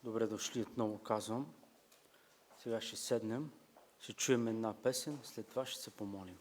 Добре дошли отново, казвам. Сега ще седнем, ще чуем една песен, след това ще се помолим.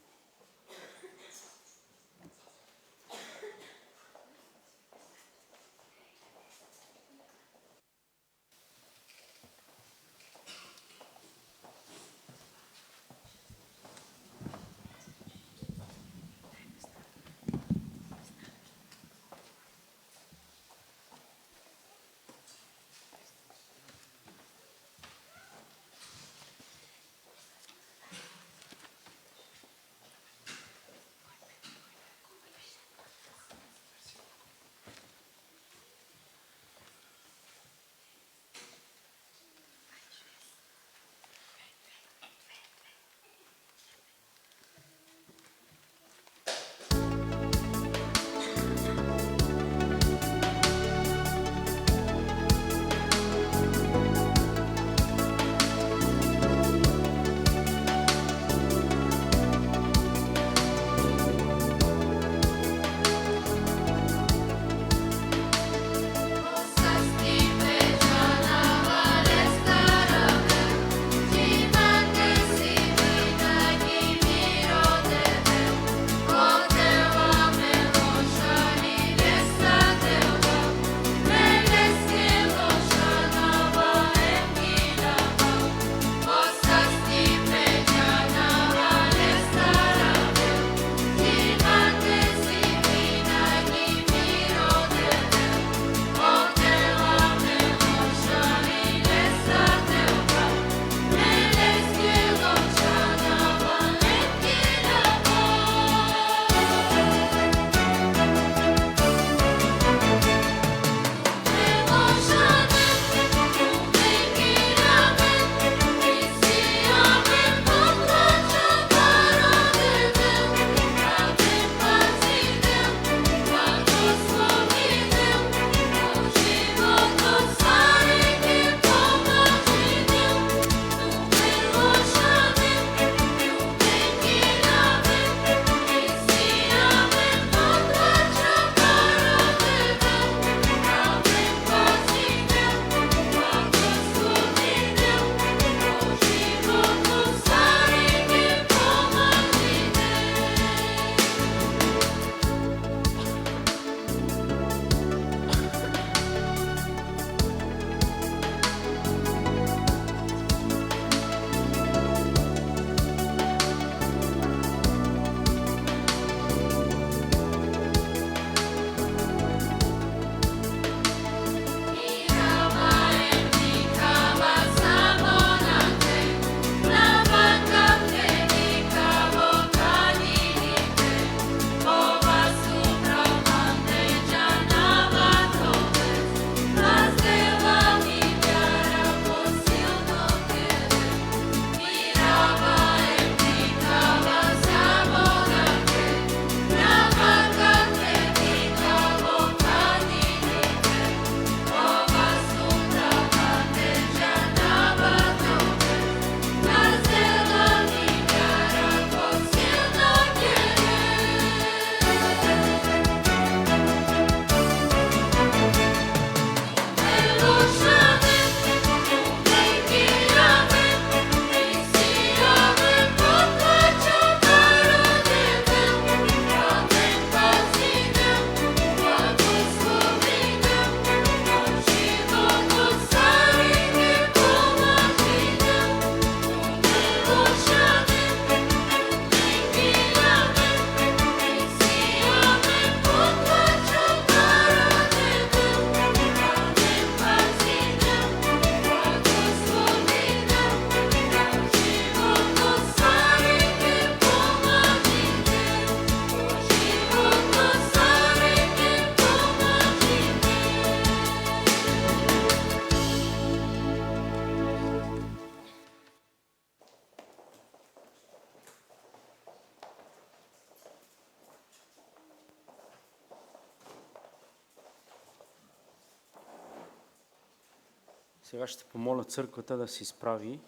Сега ще помоля църквата да се изправи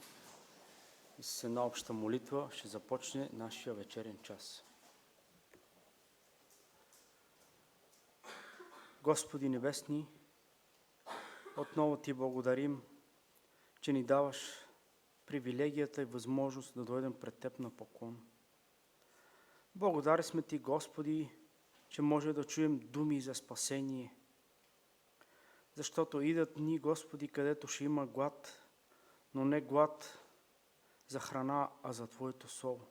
и с една обща молитва ще започне нашия вечерен час. Господи небесни, Отново Ти благодарим, че ни даваш привилегията и възможност да дойдем пред Теб на поклон. Благодарни сме Ти, Господи, че може да чуем думи за спасение, защото идат дни, Господи, където ще има глад, но не глад за храна, а за Твоето Слово.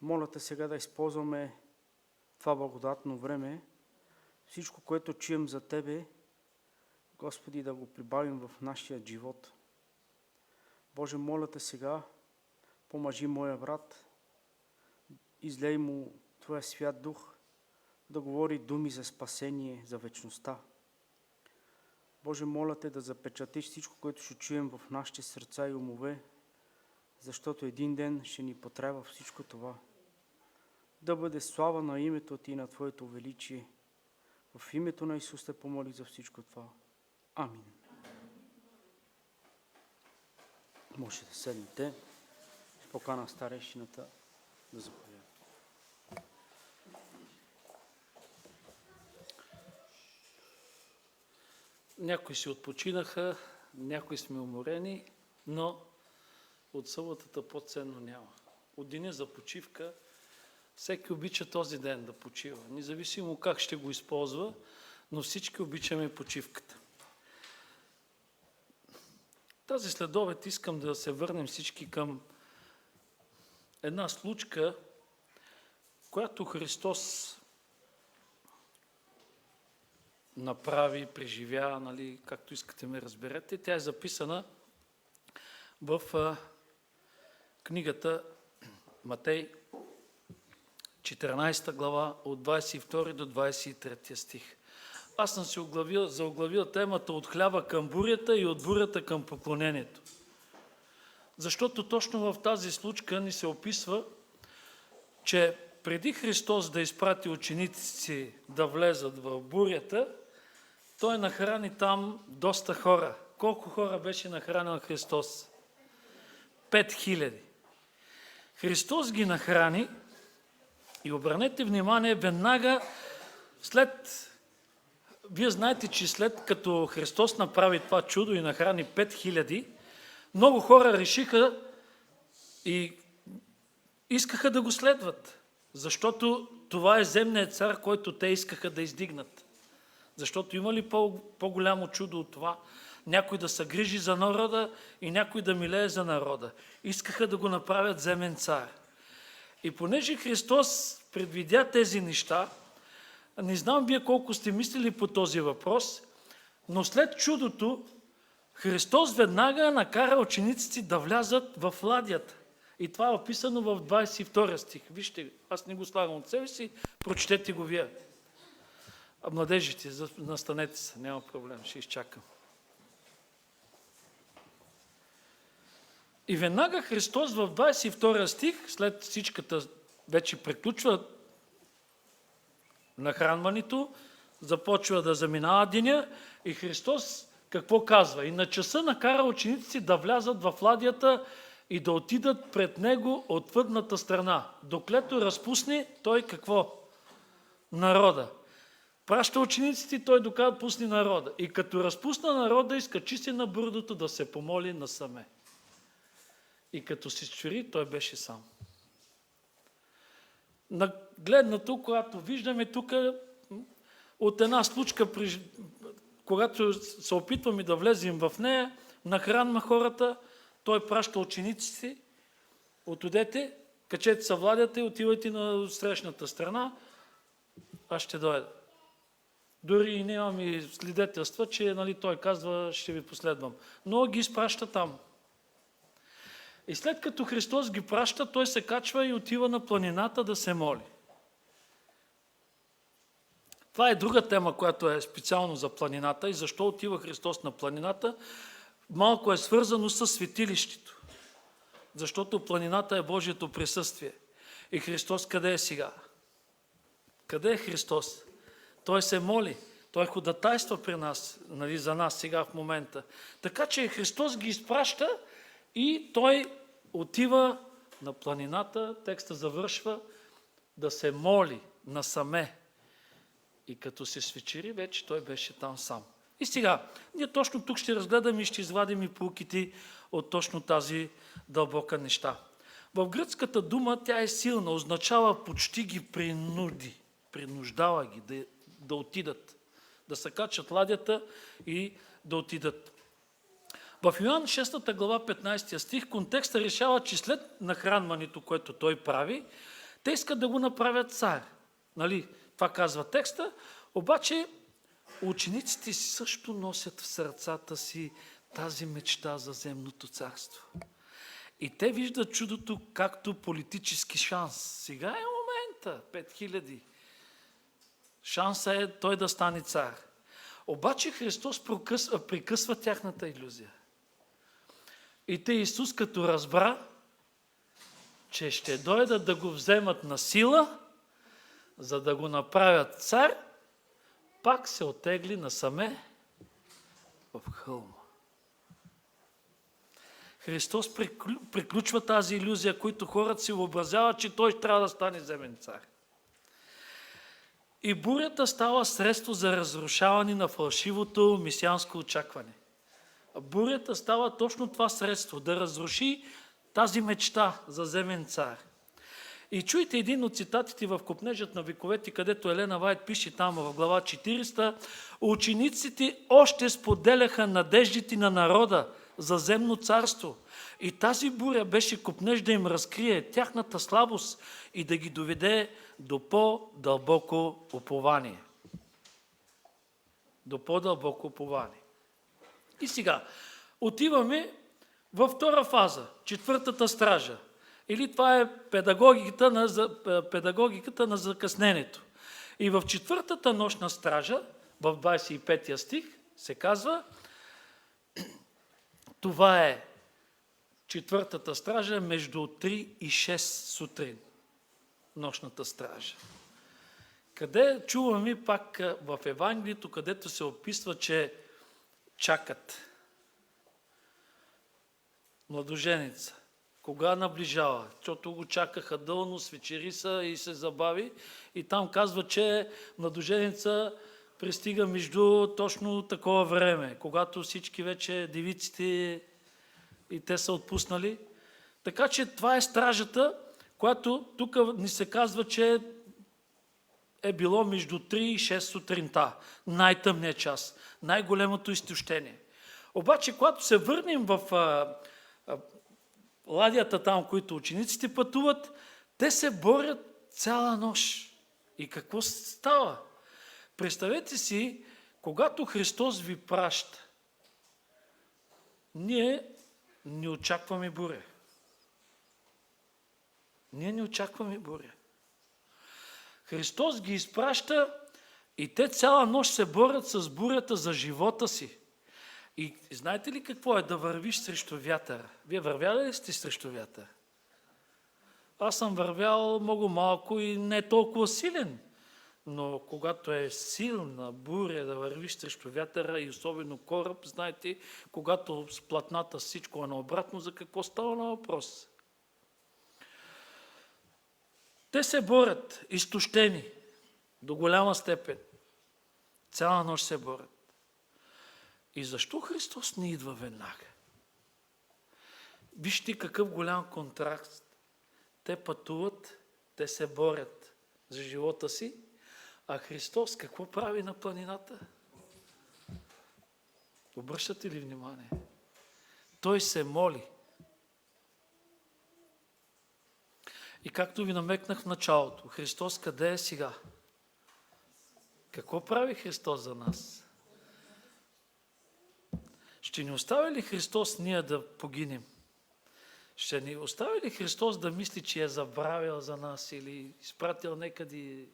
Моля Те сега да използваме това благодатно време, всичко, което чуем за Тебе, Господи, да го прибавим в нашия живот. Боже, моля Те сега, помажи моя брат, излей му Твоя свят дух, да говори думи за спасение, за вечността. Боже, моля Те да запечатиш всичко, което ще чуем в нашите сърца и умове, защото един ден ще ни потреба всичко това. Да бъде слава на името Ти и на Твоето величие. В името на Исус Те помоли за всичко това. Амин. Може да седнете. Ще покана старейшината да заповяда. Някои си отпочинаха, някои сме уморени, но от съботата по-ценно няма. От деня за почивка всеки обича този ден да почива, независимо как ще го използва, но всички обичаме почивката. Тази следобед искам да се върнем всички към една случка, която Христос направи, преживя, нали, както искате ме разберете. Тя е записана в книгата Матей, 14 глава, от 22 до 23 стих. Аз съм си заоглавил темата от хляба към бурята и от бурята към поклонението. Защото точно в тази случка ни се описва, че преди Христос да изпрати ученици да влезат в бурята, Той нахрани там доста хора. Колко хора беше нахранил Христос? 5000. Христос ги нахрани и обърнете внимание, веднага вие знаете, че след като Христос направи това чудо и нахрани 5000, много хора решиха и искаха да го следват, защото това е земният цар, който те искаха да издигнат. Защото има ли по-голямо чудо от това? Някой да се грижи за народа и някой да милее за народа. Искаха да го направят земен цар. И понеже Христос предвидя тези неща, не знам вие колко сте мислили по този въпрос, но след чудото Христос веднага накара учениците да влязат в ладията. И това е описано в 22 стих. Вижте, аз не го слагам от себе си, прочетете го вие. А младежите, настанете се, няма проблем, ще изчакам. И веднага Христос в 22 стих, след всичката вече приключва нахранването, започва да заминава деня и Христос какво казва? И на часа накара учениците да влязат в ладията и да отидат пред Него от въдната страна. Доклето разпусне, Той какво? Народа. Праща учениците, Той докато пусне народа. И като разпусна народа, изкачи се на бурдото да се помоли насаме. И като се чури, Той беше сам. На гледнато, когато виждаме тук от една случка, когато се опитваме да влезем в нея, нахранва хората, Той праща учениците, отидете, качете се в ладията и отивайте на срещната страна, аз ще дойда. Дори и нямам и свидетелства, че нали, Той казва, ще ви последвам. Но ги изпраща там. И след като Христос ги праща, Той се качва и отива на планината да се моли. Това е друга тема, която е специално за планината и защо отива Христос на планината. Малко е свързано с светилището. Защото планината е Божието присъствие. И Христос къде е сега? Къде е Христос? Той се моли. Той ходатайства при нас, нали, за нас сега в момента. Така че Христос ги изпраща и Той отива на планината, текста завършва, да се моли насаме. И като се свечери, вече Той беше там сам. И сега, ние точно тук ще разгледаме и ще извадим и поуките от точно тази дълбока неща. В гръцката дума тя е силна, означава почти ги принуди, принуждава ги да отидат, да се качат ладята и да отидат. В Йоан 6 глава 15 стих контекста решава, че след нахранването, което той прави, те искат да го направят цар. Нали? Това казва текста, обаче учениците също носят в сърцата си тази мечта за земното царство. И те виждат чудото както политически шанс. Сега е момента, 5000. Шансът е той да стане цар. Обаче Христос прекъсва тяхната илюзия. И те Исус, като разбра, че ще дойдат да го вземат на сила, за да го направят цар, пак се отегли насаме в хълма. Христос приключва тази илюзия, които хората си въобразяват, че той трябва да стане земен цар. И бурята става средство за разрушаване на фалшивото месианско очакване. Бурята става точно това средство, да разруши тази мечта за земен цар. И чуйте един от цитатите в Копнежът на вековете, където Елена Вайт пише там в глава 40. Учениците още споделяха надеждите на народа за земно царство. И тази буря беше копнеж да им разкрие тяхната слабост и да ги доведе до по-дълбоко упование. До по-дълбоко упование. И сега, отиваме във втора фаза, четвъртата стража. Или това е педагогиката на закъснението. И в четвъртата нощна стража, в 25 стих, се казва, това е четвъртата стража между 3 и 6 сутрин. Нощната стража. Къде чуваме пак в Евангелието, където се описва, че чакат младоженица. Кога наближава? Защото го чакаха дълно, свечери са и се забави. И там казва, че младоженица пристига между точно такова време, когато всички вече девиците и те са отпуснали. Така че това е стражата, която тук ни се казва, че е било между 3 и 6 сутринта. Най-тъмният час, най-големото изтощение. Обаче, когато се върнем в ладията там, които учениците пътуват, те се борят цяла нощ. И какво става? Представете си, когато Христос ви праща, ние не очакваме буря. Ние не очакваме буря. Христос ги изпраща и те цяла нощ се борят с бурята за живота си. И знаете ли какво е да вървиш срещу вятъра? Вие вървяли ли сте срещу вятър? Аз съм вървял много малко и не толкова силен. Но когато е силна буря да вървиш срещу вятъра и особено кораб, знаете, когато с платната всичко е наобратно, за какво става на въпрос? Те се борят, изтощени, до голяма степен. Цяла нощ се борят. И защо Христос не идва веднага? Вижте какъв голям контраст. Те пътуват, те се борят за живота си, а Христос какво прави на планината? Обръщате ли внимание? Той се моли. И както ви намекнах в началото, Христос къде е сега? Какво прави Христос за нас? Ще ни остави ли Христос ние да погинем? Ще ни остави ли Христос да мисли, че е забравил за нас или изпратил некъде?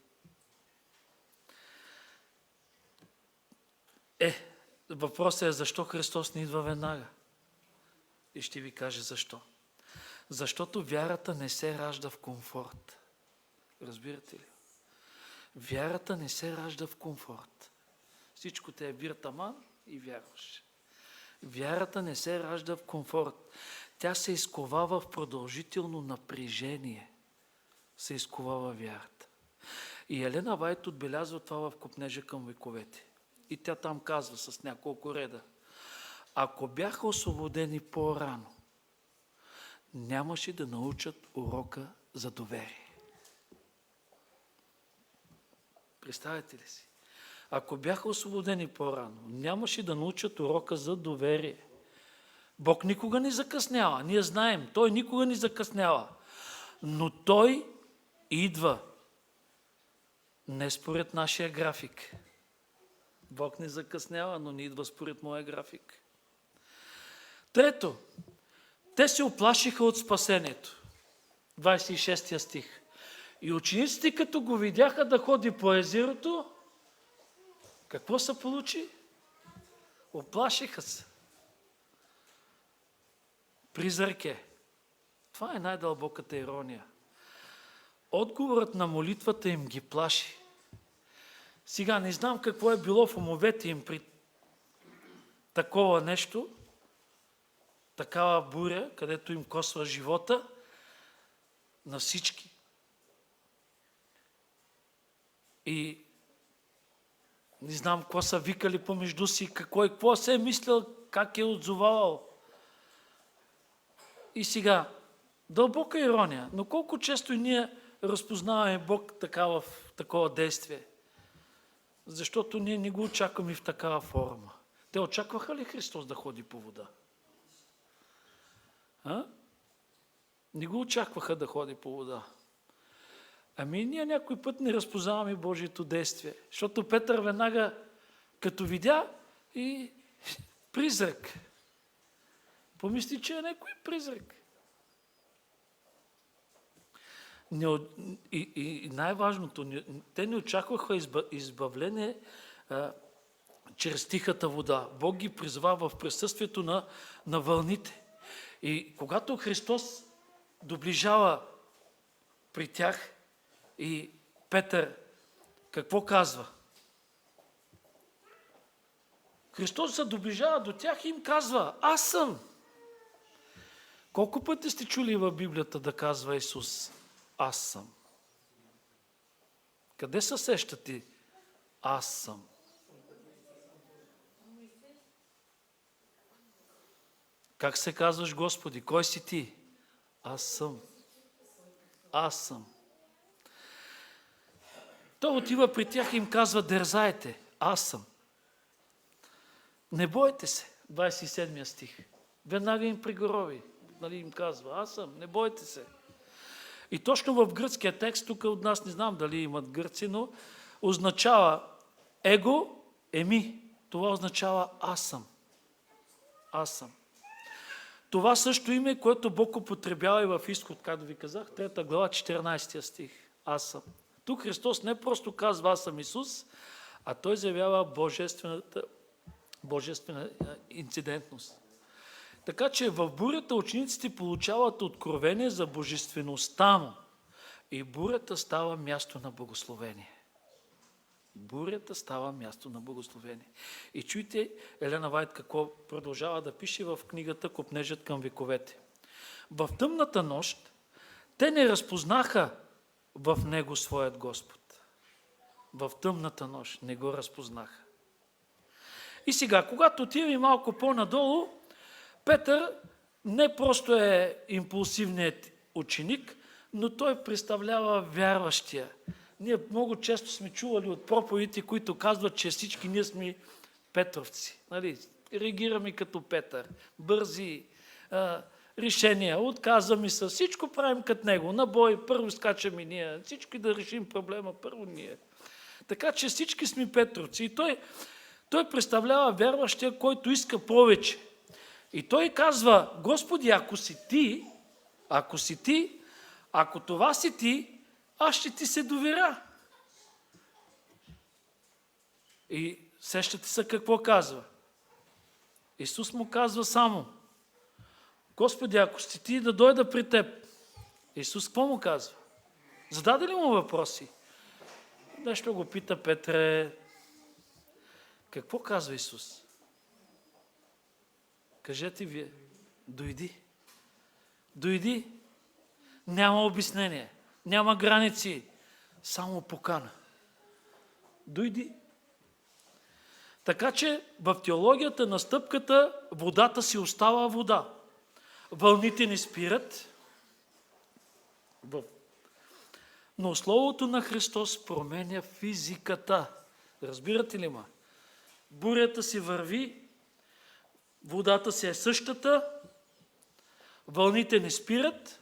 Въпросът е защо Христос не идва веднага. И ще ви кажа защо. Защото вярата не се ражда в комфорт. Разбирате ли? Вярата не се ражда в комфорт. Всичко те е биртаман и вярваш. Вярата не се ражда в комфорт. Тя се изковава в продължително напрежение. Се изковава вярата. И Елена Вайт отбелязва това в Копнежа към вековете. и тя там казва с няколко реда. Ако бяха освободени по-рано, нямаше да научат урока за доверие. Представете ли си? Ако бяха освободени по-рано, нямаше да научат урока за доверие. Бог никога не закъснява. Ние знаем, Той никога не закъснява. Но Той идва не според нашия график. Бог не закъснява, но не идва според моя график. Трето, те се оплашиха от спасението. 26 стих. И учениците, като го видяха да ходи по езерото, какво се получи? Оплашиха се. Призрак е. Това е най-дълбоката ирония. Отговорът на молитвата им ги плаши. Сега не знам какво е било в умовете им при такова нещо, такава буря, където им косва живота на всички. И не знам какво са викали помежду си, какво се е мислил, как е отзовавал. И сега, дълбока ирония, но колко често и ние разпознаваме Бог в такова действие. Защото ние не го очакваме в такава форма. Те очакваха ли Христос да ходи по вода? Не го очакваха да ходи по вода. Ами ние някой път не разпознаваме Божието действие. Защото Петър веднага, като видя и призрак, помисли, че е някой призрак. И най-важното, те не очакваха избавление чрез тихата вода. Бог ги призва в присъствието на вълните. И когато Христос доближава при тях и Петър, какво казва? Христос се доближава до тях и им казва: аз съм. Колко пъти сте чули в Библията да казва Исус: аз съм? Къде се сещате? Аз съм. Как се казваш, Господи? Кой си ти? Аз съм. Аз съм. Той отива при тях и им казва: дързайте, аз съм. Не бойте се. 27 стих. Веднага им пригорови. Им казва: аз съм, не бойте се. И точно в гръцкия текст, тук от нас не знам дали имат гърци, но означава его, еми. Това означава аз съм. Аз съм. Това също име, което Бог употребява и в Изход, както ви казах, 3 глава, 14 стих. Аз съм. Тук Христос не просто казва: аз съм Исус, а Той заявява божествена инцидентност. Така че в бурята учениците получават откровение за божествеността му. И бурята става място на благословение. Бурята става място на благословение. И чуйте Елена Вайт какво продължава да пише в книгата "Копнежът към вековете". В тъмната нощ те не разпознаха в него своят Господ. В тъмната нощ не го разпознаха. И сега, когато отиваме малко по-надолу, Петър не просто е импулсивният ученик, но той представлява вярващия. Ние много често сме чували от проповедите, които казват, че всички ние сме петровци. Нали? Реагираме като Петър. Бързи решения, отказваме се, всичко правим като него. На бой, първо скачаме ние, всички да решим проблема, първо ние. Така че всички сме петровци. И той представлява вярващия, който иска повече. И той казва: Господи, ако си ти, ако това си ти, аз ще ти се доверя. И сещате се какво казва. Исус му казва само: Господи, ако си ти, да дойда при теб. Исус какво му казва? Зададе ли му въпроси? Нещо го пита Петре. Какво казва Исус? Кажете вие: дойди. Дойди. Няма обяснение, няма граници, само покана. Дойди. Така че в теологията на стъпката водата си остава вода. Вълните не спират, но Словото на Христос променя физиката. Разбирате ли ма? Бурята си върви, водата си е същата, вълните не спират,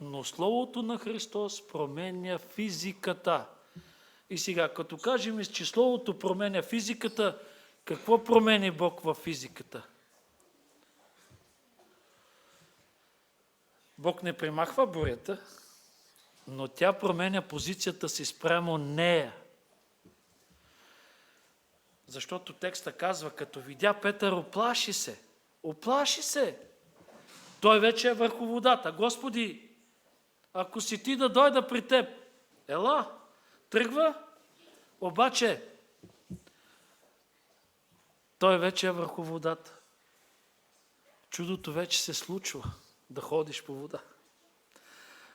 но Словото на Христос променя физиката. И сега, като кажем, че Словото променя физиката, какво промени Бог в физиката? Бог не примахва бурята, но тя променя позицията си спрямо нея. Защото текста казва, като видя Петър, оплаши се. Оплаши се. Той вече е върху водата. Господи, ако си ти, да дойда при теб. Ела, тръгва, обаче той вече е върху водата. Чудото вече се случва, да ходиш по вода.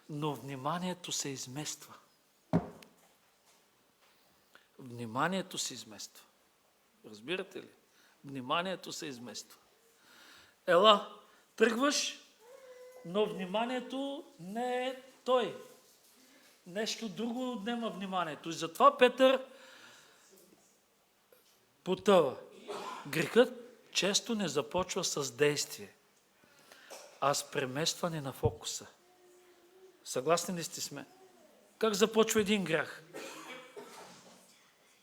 Но вниманието се измества. Вниманието се измества. Разбирате ли? Вниманието се измества. Ела, тръгваш, но вниманието не е той. Нещо друго отнема вниманието. И затова Петър потъва. Грехът често не започва с действие, а с преместване на фокуса. Съгласни ли сте с мен? Как започва един грях?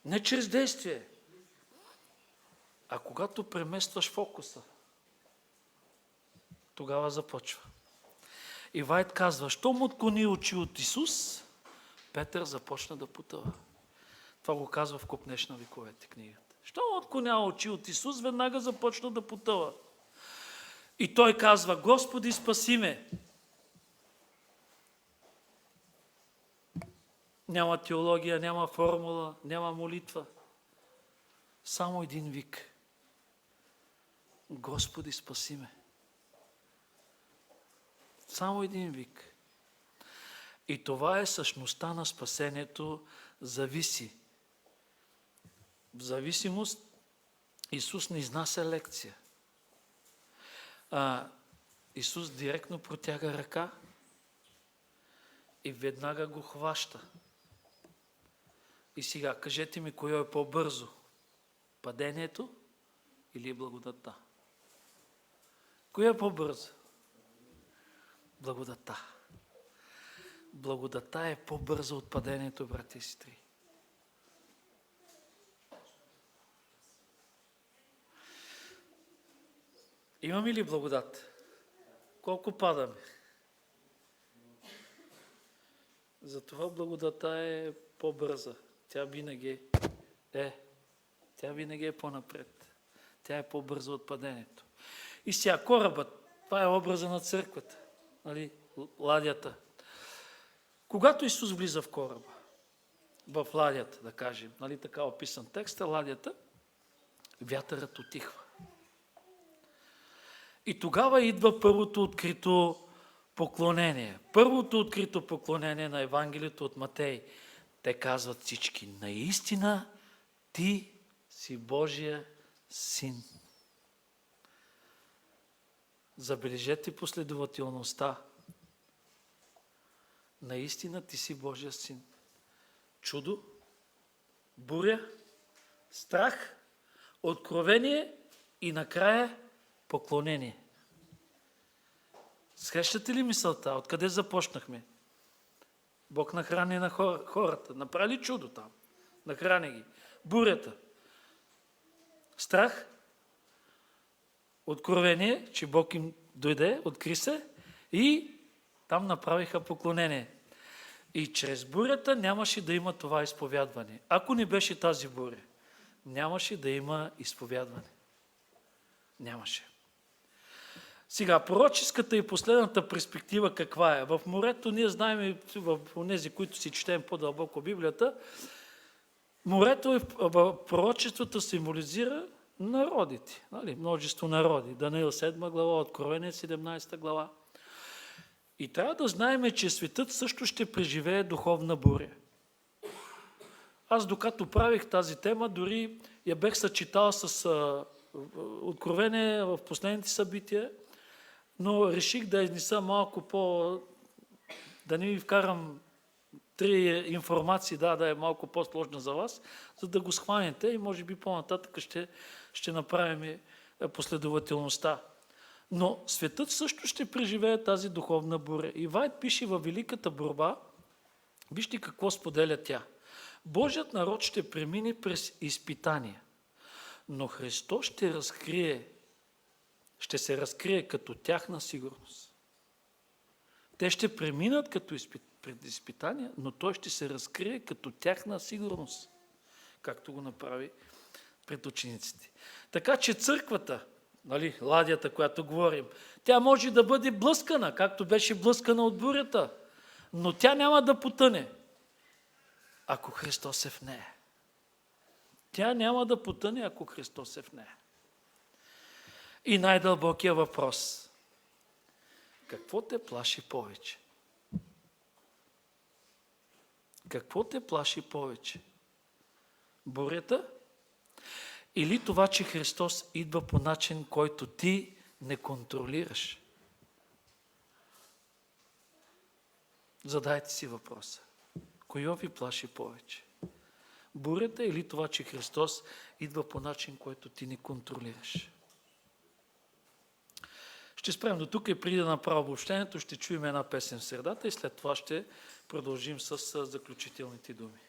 Не чрез действие, а когато преместваш фокуса, тогава започва. И Вайт казва, щом отклони очи от Исус, Петър започна да потъва. Това го казва в Копнеш на вековете книгата. Щом отклонява очи от Исус, веднага започна да потъва. И той казва, Господи, спаси ме. Няма теология, няма формула, няма молитва. Само един вик. Господи, спаси ме. Само един вик. И това е същността на спасението, зависи. В зависимост Исус не изнася лекция. Исус директно протяга ръка и веднага го хваща. И сега, кажете ми, кое е по-бързо? Падението или благодатта? Кое е по-бързо? Благодатта. Благодатта е по-бърза от падението, брати и сестри. Имаме ли благодат? Колко падаме? Затова благодатта е по-бърза. Тя винаги е по-напред. Тя е по-бърза от падението. И сега корабът, това е образа на църквата, нали? Ладията. Когато Исус влиза в кораба, в ладията, да кажем, нали, така описан текста, ладията, вятърът утихва. И тогава идва първото открито поклонение. Първото открито поклонение на Евангелието от Матей. Те казват всички, наистина ти си Божия син. Забележете последователността. Наистина ти си Божия син. Чудо, буря, страх, откровение и накрая поклонение. Срещате ли мисълта? Откъде започнахме? Бог нахрани на хората. Направи ли чудо там? Нахрани ги. Бурята. Страх. Откровение, че Бог им дойде, откри се и там направиха поклонение. И чрез бурята нямаше да има това изповядване. Ако не беше тази буря, нямаше да има изповядване. Нямаше. Сега, пророческата и последната перспектива каква е? В морето, ние знаем, в тези, които си четем по-дълбоко Библията, морето в пророчеството символизира народите. Нали? Множество народи. Даниил 7 глава, Откровение 17 глава. И трябва да знаем, че светът също ще преживее духовна буря. Аз докато правих тази тема, дори я бех съчетал с Откровение в последните събития, но реших да изнеса малко да не ви вкарам 3 информации, да е малко по-сложна за вас, за да го схванете и може би по-нататък ще направим последователността. Но светът също ще преживее тази духовна буря. И Вайт пише във Великата борба, вижте какво споделя тя. Божият народ ще премине през изпитания, но Христос ще се разкрие като тяхна сигурност. Те ще преминат като пред изпитания, но Той ще се разкрие като тяхна сигурност, както го направи пред учениците. Така че църквата, ладията, която говорим, тя може да бъде блъскана, както беше блъскана от бурята, но тя няма да потъне, ако Христос е в нея. Тя няма да потъне, ако Христос е в нея. И най-дълбокия въпрос. Какво те плаши повече? Какво те плаши повече? Бурята? Или това, че Христос идва по начин, който ти не контролираш? Задайте си въпроса. Кое ви плаши повече? Бурята или това, че Христос идва по начин, който ти не контролираш? Ще спрем до тук и преди да направя обобщението, ще чуем една песен в средата и след това ще продължим с заключителните думи.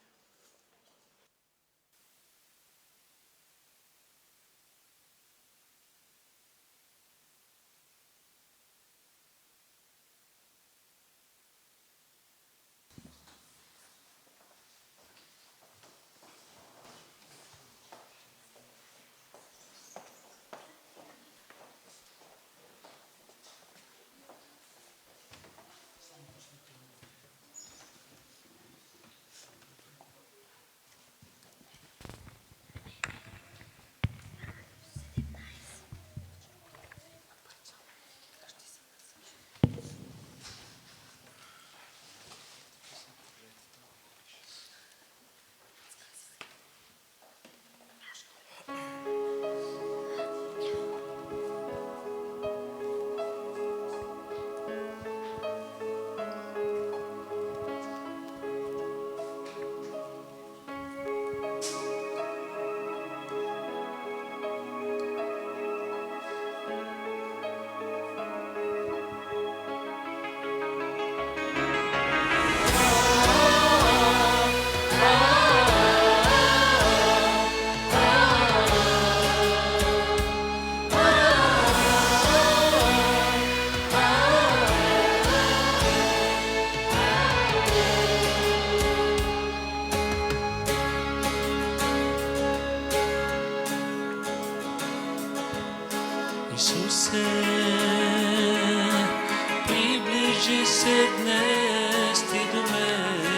Исусе, приближи се днес ти до мен,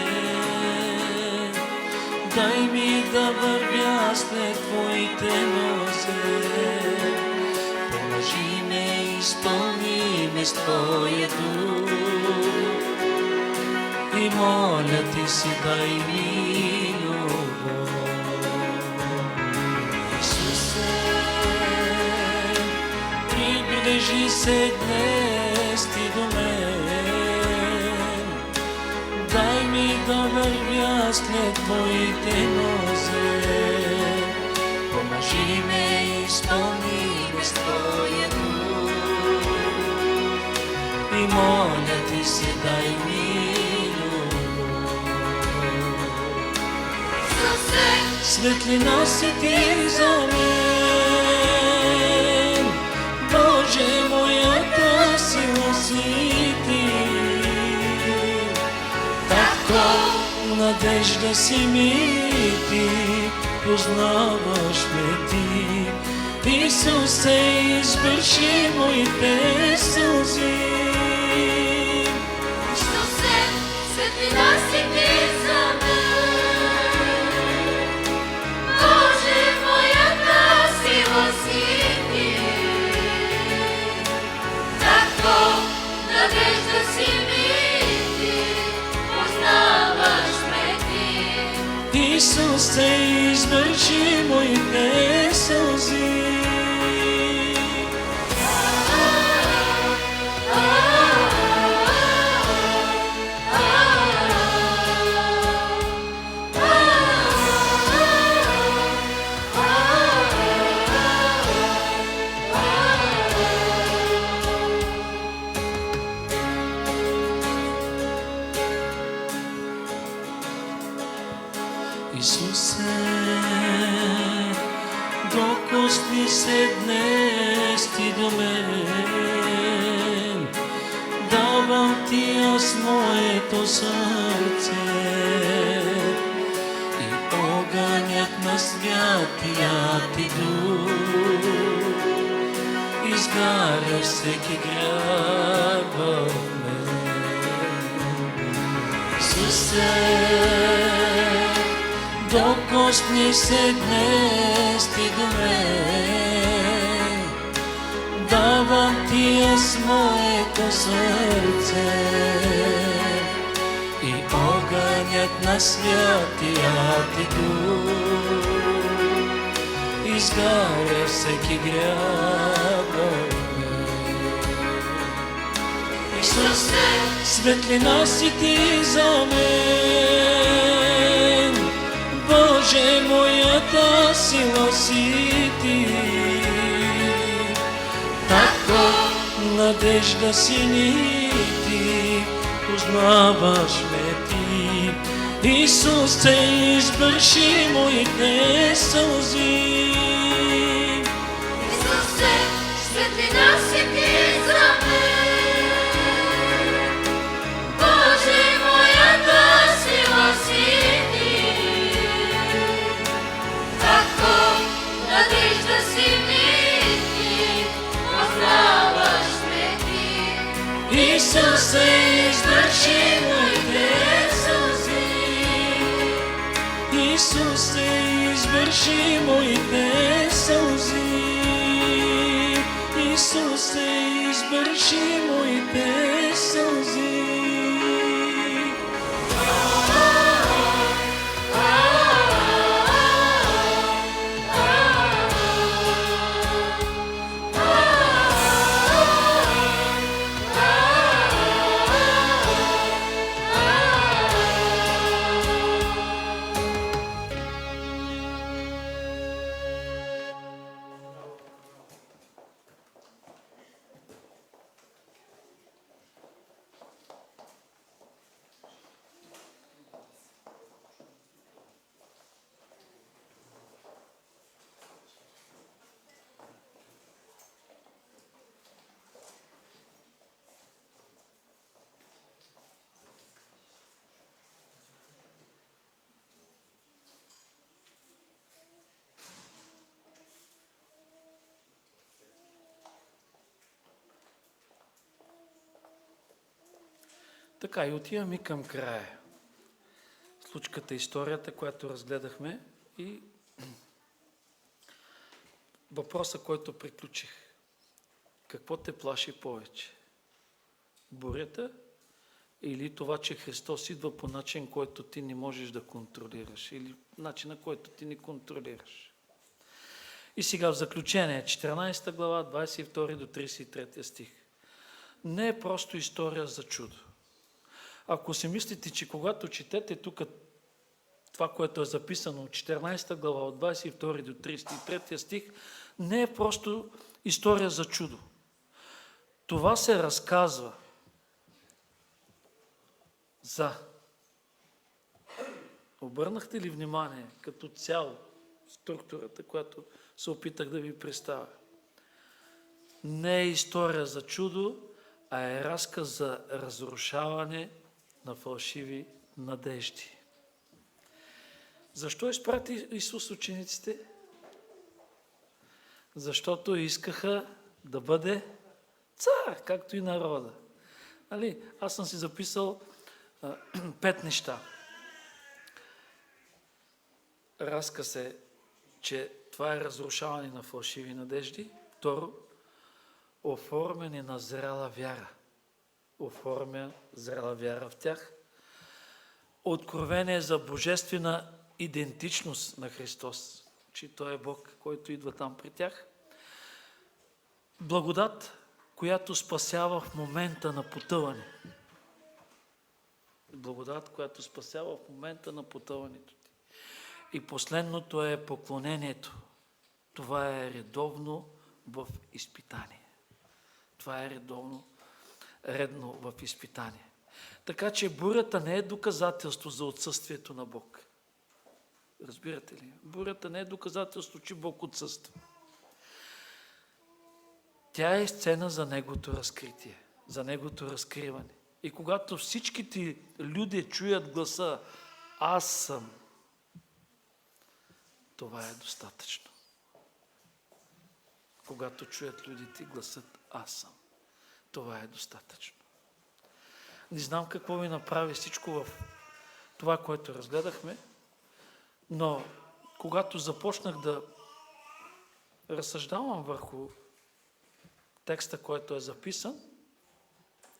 дай ми да вървя след твоите нозе, поможи ме, изпълни ме с твоя дух и моля ти си, дай ми любов. Приближи се днес ти до мен, дай ми да вървя след твоите нозе, поможи ме, изпълни ме с твоя дух и моля ти си, дай ми любов. Светлина си ти за мен, Боже, моята сила си ти, така надежда си ми ти, познаваш ме ти, Исусе, извърши моите сълзи. Исусе, светлина си ти за мен, Боже, моята сила си ти, надежда си ми ти, познаваш ме ти, Исусе, избържи моите сълзи. Исусе, докосни се днес ти до мен, давам ти аз моето сърце и огънят на святия ти дух изгаря всеки грях в мен. Исусе, докосни се днес ти до мен, давам ти аз моето сърце и огънят на святия ти дух изгаря всеки грях в мен. Исусе, светлина си ти за мен, Боже, моята сила си ти, тако надежда си ни ти, познаваш ме ти. Исусе, избърши моите сълзи. Исусе, светлина си ти за мен, Боже, моята сила си ти, тако надежда си ми ти, познаваш ме ти. Исусе, избърши моите сълзи. Исусе, избърши моите сълзи. Исусе, избърши моите сълзи. Така и отиваме към края. Случката, историята, която разгледахме и въпроса, който приключих. Какво те плаши повече? Бурята или това, че Христос идва по начин, който ти не можеш да контролираш или начина, който ти не контролираш? И сега в заключение, 14 глава, 22 до 33 стих. Не е просто история за чудо. Ако си мислите, че когато четете тук това, което е записано от 14 глава, от 22 до 33 стих, не е просто история за чудо. Това се разказва за... Обърнахте ли внимание като цяло структурата, която се опитах да ви представя? Не е история за чудо, а е разказ за разрушаване на фалшиви надежди. Защо изпрати Исус учениците? Защото искаха да бъде цар, както и народа. Нали? Аз съм си записал 5 неща. Разказ е, че това е разрушаване на фалшиви надежди. Второ, оформяне на зряла вяра. Оформя зряла вяра в тях. Откровение за божествена идентичност на Христос, че Той е Бог, който идва там при тях. Благодат, която спасява в момента на потъване. Благодат, която спасява в момента на потъването ти. И последното е поклонението. Това е редовно в изпитание. Това е редно в изпитание. Така че бурята не е доказателство за отсъствието на Бог. Разбирате ли? Бурята не е доказателство, че Бог отсъства. Тя е сцена за Неговото разкритие, за Неговото разкриване. И когато всичките люди чуят гласа "Аз съм", това е достатъчно. Когато чуят людите гласът "Аз съм", това е достатъчно. Не знам какво ми направи всичко в това, което разгледахме, но когато започнах да разсъждавам върху текста, който е записан,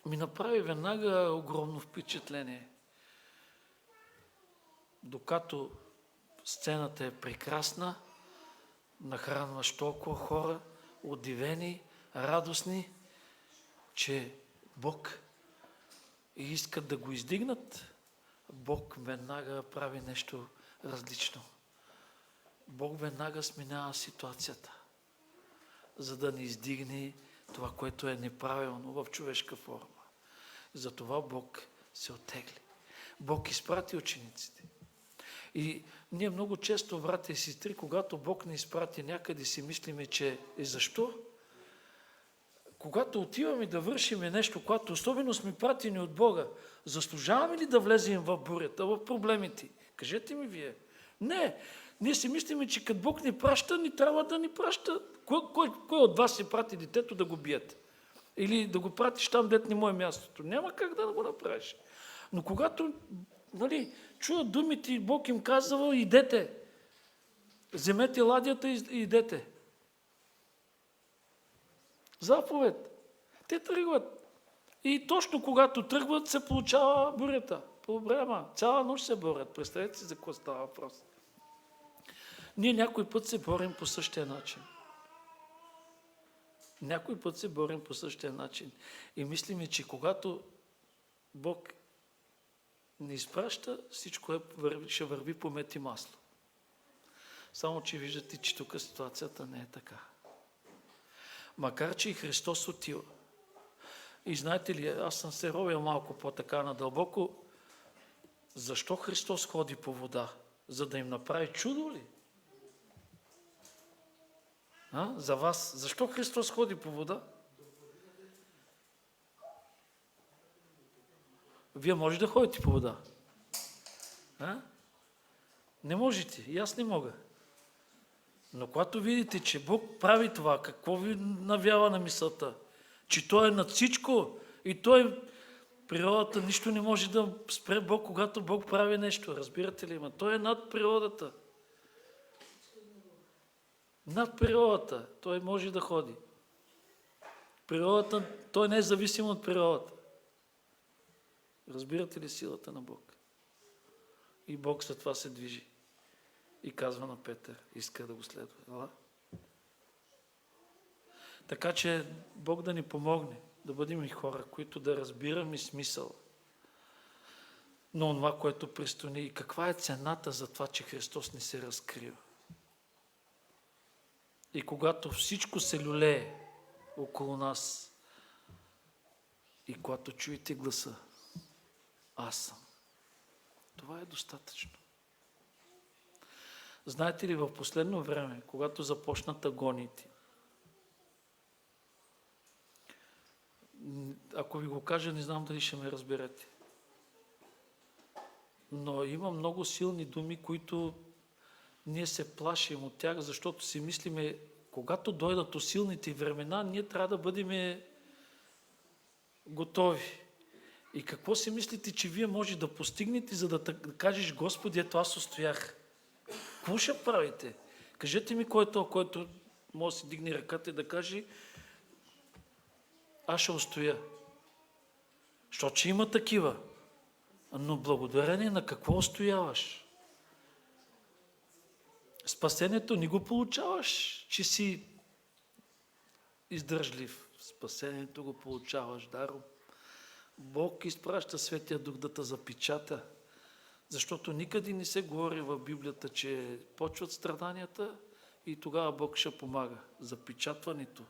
ми направи веднага огромно впечатление. Докато сцената е прекрасна, нахранваш толкова хора, удивени, радостни, че Бог искат да го издигнат, Бог веднага прави нещо различно. Бог веднага сменява ситуацията, за да ни издигне това, което е неправилно в човешка форма. Затова Бог се оттегли. Бог изпрати учениците. И ние много често, братя и сестри, когато Бог ни изпрати някъде, си мислиме, че защо? Когато отиваме да вършим нещо, когато особено сме пратени от Бога, заслужаваме ли да влезем в бурята, в проблемите? Кажете ми вие. Не. Ние си мислиме, че като Бог ни праща, ни трябва да ни праща. Кой от вас си прати детето да го биете? Или да го пратиш там, дет не му е мястото? Няма как да го направиш. Но когато чуят думите и Бог им казва: идете, вземете ладията и идете. Заповед. Те тръгват. И точно когато тръгват, се получава бурята. Проблема. Цяла нощ се борят. Представете си за какво става въпрос. Ние някой път се борим по същия начин. Някой път се борим по същия начин. И мислиме, че когато Бог ни изпраща, всичко ще върви по мед и масло. Само че виждате, че тук ситуацията не е така. Макар че и Христос отива. И знаете ли, аз съм се ровил малко по-така надълбоко. Защо Христос ходи по вода? За да им направи чудо ли? За вас. Защо Христос ходи по вода? Вие може да ходите по вода? Не можете. И аз не мога. Но когато видите, че Бог прави това, какво ви навява на мисълта? Че Той е над всичко и природата нищо не може да спре Бог, когато Бог прави нещо. Разбирате ли? Той е над природата. Над природата. Той може да ходи. Природата, Той не е зависим от природата. Разбирате ли силата на Бог? И Бог след това се движи. И казва на Петър, иска да го следва. Ела? Така че Бог да ни помогне, да бъдем и хора, които да разбираме смисъл на това, което престои. И каква е цената за това, че Христос не се разкрива. И когато всичко се люлее около нас и когато чуете гласа, аз съм. Това е достатъчно. Знаете ли, в последно време, когато започнат агониите, ако ви го кажа, не знам дали ще ме разберете, но има много силни думи, които ние се плашим от тях, защото си мислиме, когато дойдат усилните времена, ние трябва да бъдем готови. И какво си мислите, че вие може да постигнете, за да кажеш: Господи, ето аз устоях? Какво ще правите? Кажете ми кой е то, който може да си дигне ръката и да каже: аз ще устоя. Защото че има такива. Но благодарение на какво устояваш? Спасението не го получаваш, че си издържлив. Спасението го получаваш даром. Бог изпраща Светия Дух да те запечата, защото никъде не се говори в Библията, че почват страданията и тогава Бог ще помага. Запечатването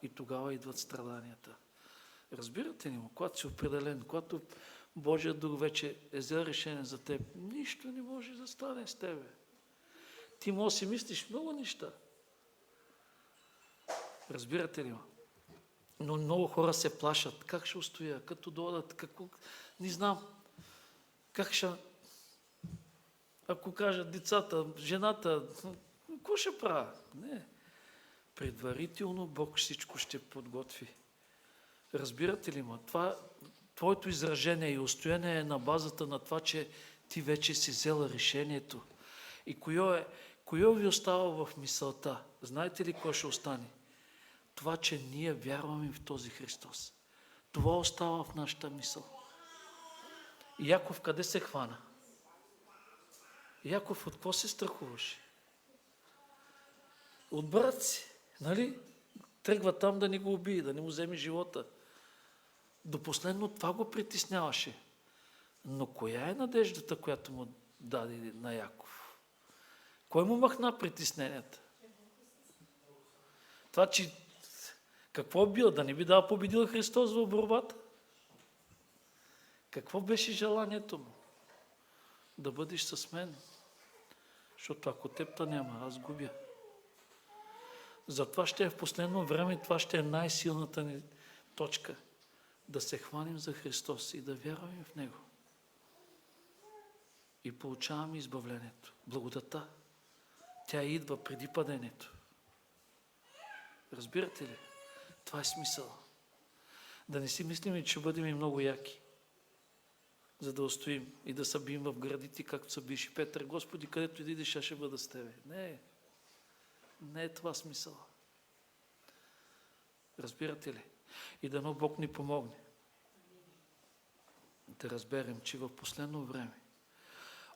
и тогава идват страданията. Разбирате ли му? Когато си определен, когато Божия Дух вече е взел решение за теб, нищо не може да стане с тебе. Ти може да си мислиш много неща. Разбирате ли ме? Но много хора се плашат. Как ще устоя? Като дойдат? Какво? Не знам. Как ще... Ако кажат децата, жената, какво ще правя? Не. Предварително Бог всичко ще подготви. Разбирате ли ме? Това, твоето изражение и устояние е на базата на това, че ти вече си взела решението. И кое ви остава в мисълта? Знаете ли кое ще остане? Това, че ние вярваме в този Христос. Това остава в нашата мисъл. Яков къде се хвана? Яков от какво се страхуваше? От брат си, нали? Тръгва там да не го убие, да не му вземе живота. До последно това го притесняваше. Но коя е надеждата, която му даде на Яков? Кой му махна притесненията? Това, че какво бил? Да не би да победил Христос в борбата? Какво беше желанието му? Да бъдеш с мен. Защото ако теб няма, аз губя. Затова ще е в последно време, това ще е най-силната ни точка. Да се хванем за Христос и да вярваме в Него. И получаваме избавлението. Благодата. Тя идва преди падението. Разбирате ли? Това е смисъл. Да не си мислим, че ще бъдем и много яки, за да устоим и да събим в градите, както са бише Петър. Господи, където и идиш, аз ще бъда с Тебе. Не е това смисъл. Разбирате ли? И дано Бог ни помогне да разберем, че в последно време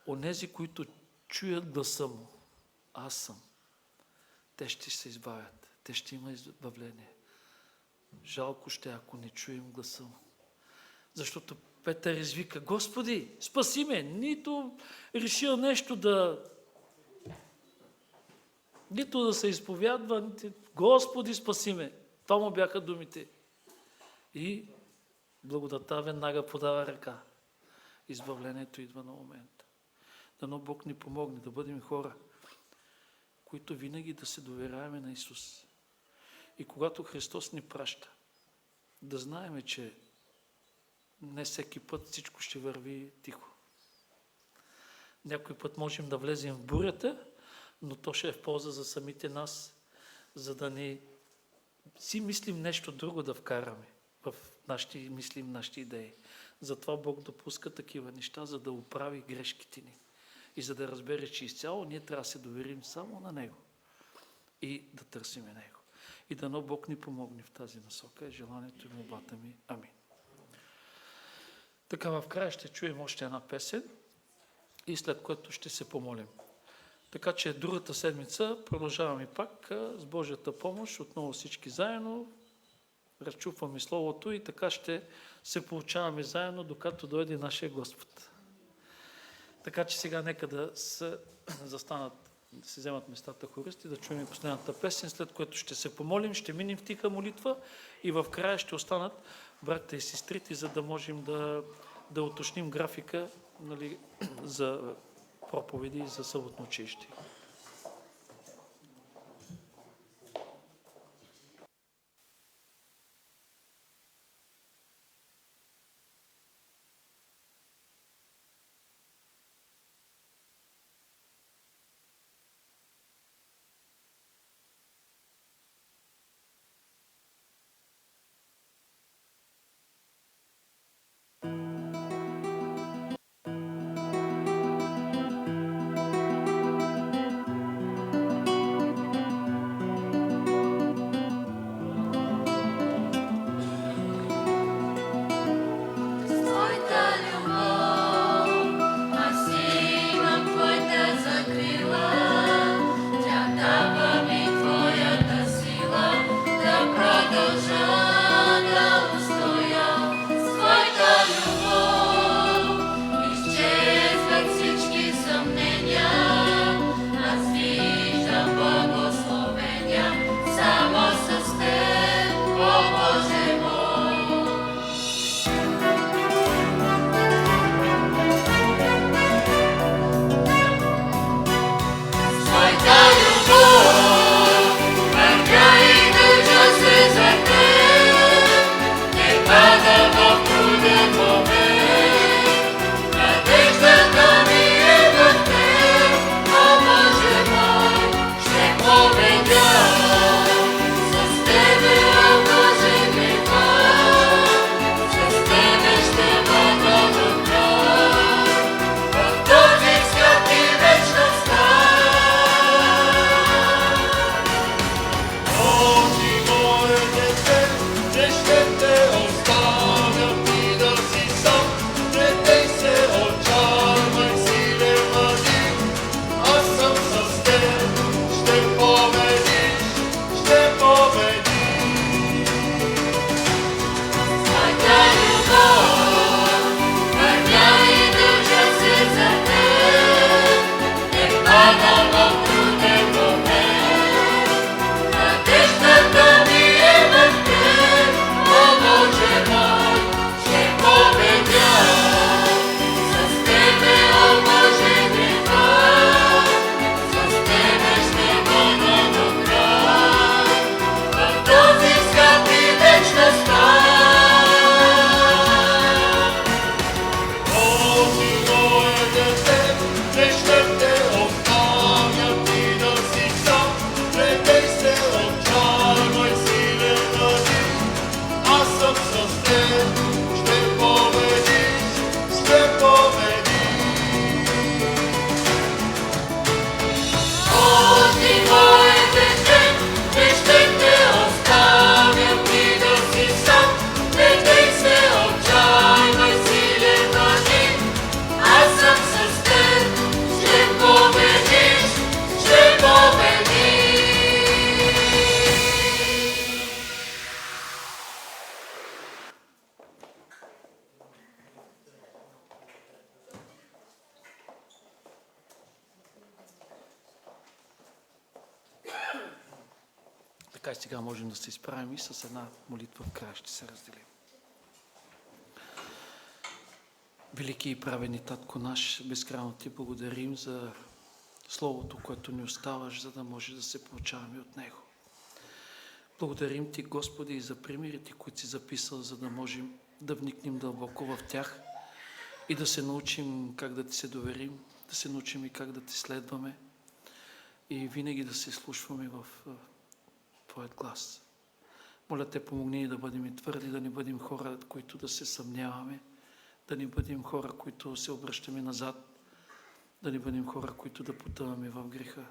онези, които чуят гласа му, аз съм, те ще се избавят. Те ще има избавление. Жалко ще, ако не чуем гласа му. Защото Петър извика: Господи, спаси ме! Нито решил нещо нито да се изповядва, Господи, спаси ме! Това му бяха думите. И благодата веднага подава ръка. Избавлението идва на момента. Дано Бог ни помогне да бъдем хора, които винаги да се доверяваме на Исус. И когато Христос ни праща, да знаем, че не всеки път всичко ще върви тихо. Някой път можем да влезем в бурята, но то ще е в полза за самите нас, за да не си мислим нещо друго да вкараме в нашите мисли, нашите идеи. Затова Бог допуска такива неща, за да оправи грешките ни. И за да разбере, че изцяло ние трябва да се доверим само на Него и да търсиме Него. И дано Бог ни помогне в тази насока. Е желанието и молбата ми. Амин. Така в края ще чуем още една песен и след което ще се помолим. Така че другата седмица продължаваме пак с Божията помощ, отново всички заедно, разчупваме Словото и така ще се получаваме заедно, докато дойде нашия Господ. Така че сега нека да се застанат, да се вземат местата хористи, да чуем последната песен, след което ще се помолим, ще минем в тиха молитва и в края ще останат братята и сестрите, за да можем да уточним графика, нали, за проповеди и за съботно училище. Така и сега можем да се изправим и с една молитва в края ще се разделим. Велики и праведни Татко наш, безкрайно Ти благодарим за Словото, което ни оставаш, за да може да се получаваме от Него. Благодарим Ти, Господи, и за примерите, които си записал, за да можем да вникнем дълбоко в тях и да се научим как да Ти се доверим, да се научим и как да Те следваме и винаги да се слушваме в Твоят глас. Моля Те, помогни ни да бъдем твърди, да не бъдем хора, които да се съмняваме, да не бъдем хора, които се обръщаме назад, да не бъдем хора, които да потъваме в греха.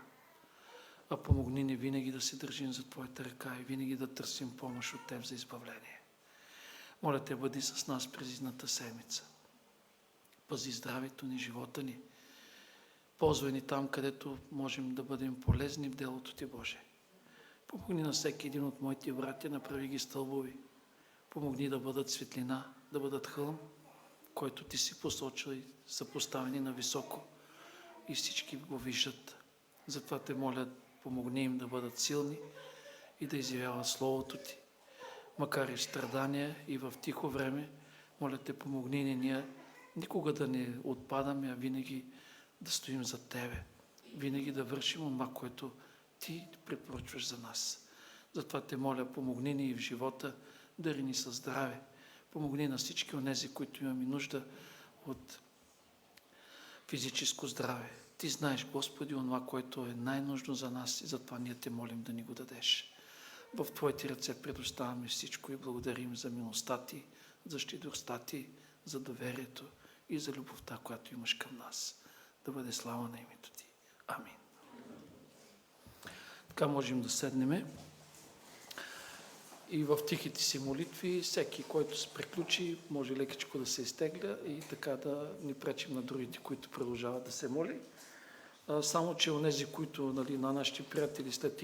А помогни ни винаги да се държим за Твоята ръка и винаги да търсим помощ от Теб за избавление. Моля Те, бъди с нас през идната седмица. Пази здравето ни, живота ни. Ползвай ни там, където можем да бъдем полезни в делото Ти, Боже. Помогни на всеки един от моите братя, направи ги стълбови. Помогни да бъдат светлина, да бъдат хълм, който Ти си посочил и са поставени на високо и всички го виждат. Затова Те моля, помогни им да бъдат силни и да изявяват Словото Ти. Макар и в страдания и в тихо време, моля Те, помогни ни ние никога да не отпадаме, а винаги да стоим за Тебе. Винаги да вършим това, което Ти препоръчваш за нас. Затова Те моля, помогни ни и в живота, дари ни със здраве. Помогни на всички онези, които имаме нужда от физическо здраве. Ти знаеш, Господи, онова, което е най-нужно за нас и затова ние Те молим да ни го дадеш. В Твоите ръце предоставяме всичко и благодарим за милостта Ти, за щедростта Ти, за доверието и за любовта, която имаш към нас. Да бъде слава на името Ти. Амин. Така можем да седнем и в тихите си молитви всеки, който се приключи, може лекичко да се изтегля и така да ни пречим на другите, които продължават да се моли. Само, че онези, които на нашите приятели след